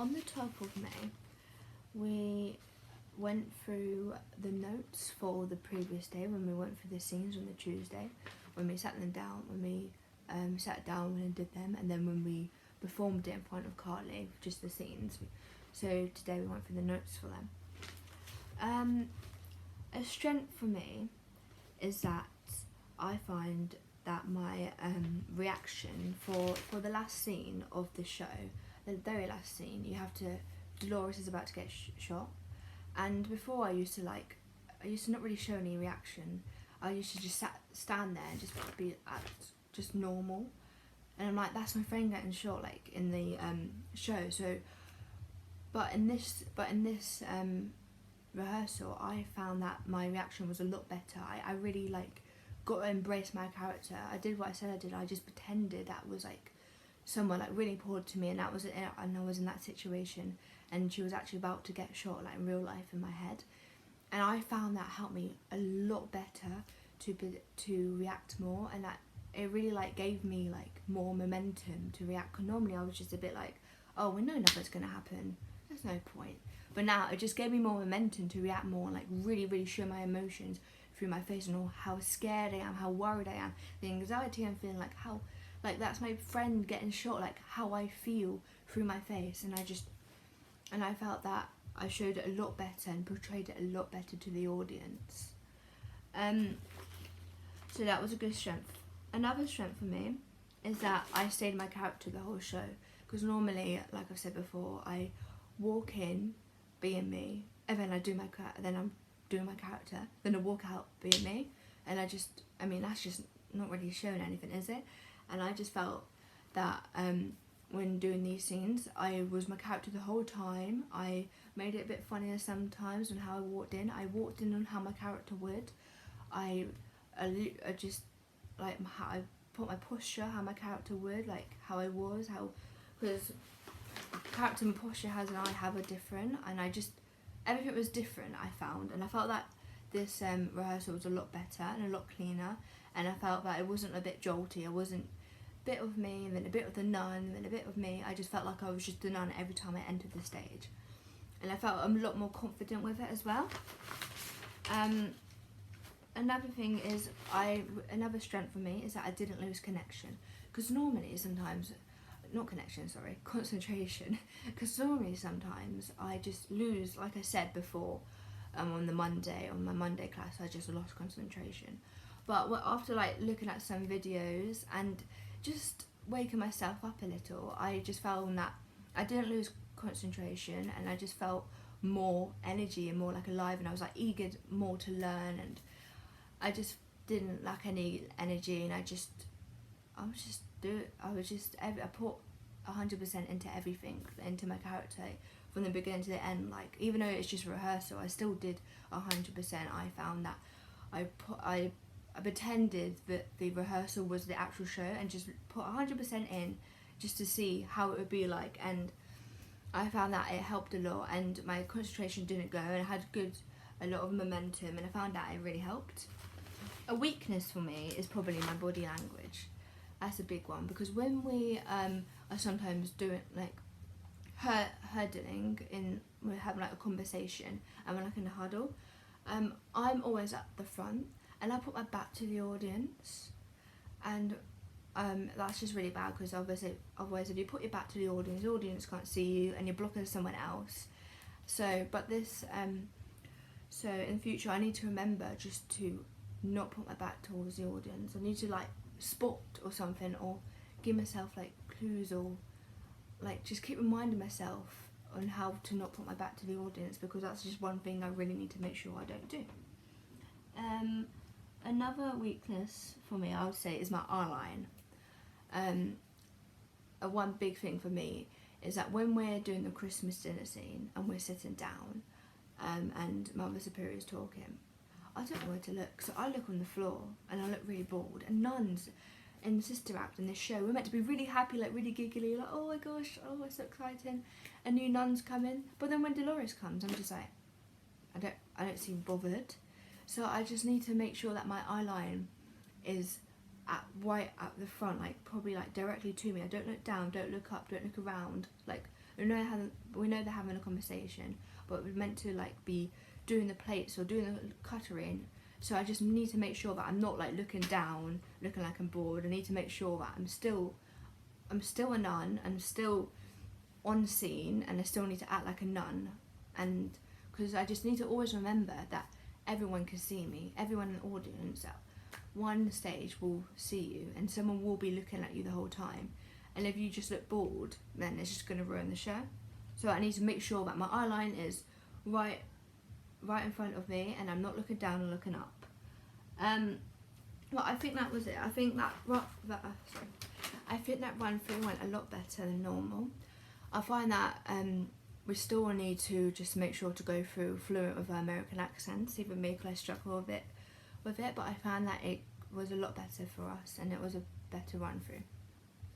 on the 12th of May, we went through the notes for the previous day when we went through the scenes on the Tuesday, when we sat them down, when we sat down and did them, and then when we performed it in front of Carly, just the scenes. So today we went through the notes for them. A strength for me is that I find that my reaction for the last scene of the show, the very last scene, Dolores is about to get shot, and before I used to not really show any reaction. I used to just stand there and just be just normal, and I'm like, that's my friend getting shot, like in the show. So, but in this rehearsal, I found that my reaction was a lot better. I really got to embrace my character. I did what I said I did. I just pretended that was someone really important to me, and I was in that situation, and she was actually about to get shot in real life in my head, and I found that helped me a lot better to react more, and that it really gave me more momentum to react. Cause normally I was just a bit oh, we know nothing's gonna happen, there's no point. But now it just gave me more momentum to react more and really show my emotions through my face, and all how scared I am, how worried I am, the anxiety I'm feeling, how that's my friend getting shot, how I feel through my face. And I felt that I showed it a lot better and portrayed it a lot better to the audience. So that was a good strength. Another strength for me is that I stayed my character the whole show, because normally, like I've said before, I walk in being me, and then I'm doing my character, then I walk out being me, and that's just not really showing anything, is it? And I just felt that when doing these scenes, I was my character the whole time. I made it a bit funnier sometimes on how I walked in. I walked in on how my character would. I just how I put my posture, how my character would, how I was, because character and posture and I have a different, and everything was different, I found, and I felt that this rehearsal was a lot better and a lot cleaner, and I felt that it wasn't a bit jolty. I wasn't a bit of me and then a bit of the nun and then a bit of me. I just felt like I was just the nun every time I entered the stage, and I felt I'm a lot more confident with it as well. Another thing is, another strength for me is that I didn't lose connection, because normally sometimes, not connection, sorry, concentration, because normally sometimes I just lose, like I said before, on my Monday class, I just lost concentration. But after looking at some videos and just waking myself up a little, I just found that I didn't lose concentration, and I just felt more energy and more alive, and I was eager more to learn, and I just didn't lack any energy, and I put 100% into everything, into my character from the beginning to the end. Even though it's just rehearsal, I still did 100%. I found that I pretended that the rehearsal was the actual show, and just put 100% in just to see how it would be like, and I found that it helped a lot, and my concentration didn't go, and I had a lot of momentum, and I found that it really helped. A weakness for me is probably my body language. That's a big one, because when we are sometimes doing huddling we're having a conversation, and we're in a huddle, I'm always at the front, and I put my back to the audience, and that's just really bad, because otherwise if you put your back to the audience can't see you, and you're blocking someone else. So in future I need to remember just to not put my back towards the audience. I need to spot or something, or give myself clues, or just keep reminding myself on how to not put my back to the audience, because that's just one thing I really need to make sure I don't do. Another weakness for me, I would say, is my eyeline. One big thing for me is that when we're doing the Christmas dinner scene and we're sitting down, and Mother Superior is talking, I don't know where to look, so I look on the floor and I look really bored. And nuns in the Sister Act in this show, we're meant to be really happy, really giggly, oh my gosh, oh it's so exciting, a new nun's coming. But then when Dolores comes, I'm just I don't seem bothered. So I just need to make sure that my eyeline is right at the front, probably directly to me. I don't look down, don't look up, don't look around. we know they're having a conversation, but we're meant to like be doing the plates or doing the cutlery. So I just need to make sure that I'm not like looking down, looking like I'm bored. I need to make sure that I'm still a nun, I'm still on scene, and I still need to act like a nun. And because I just need to always remember that everyone can see me, everyone in the audience at one stage will see you, and someone will be looking at you the whole time. And if you just look bored, then it's just going to ruin the show. So I need to make sure that my eye line is right in front of me, and I'm not looking down and looking up. Well, I think that was it. I think that run through went a lot better than normal. I find that we still need to just make sure to go through fluent with our American accents. Even me, because I struggle with it, but I found that it was a lot better for us, and it was a better run through.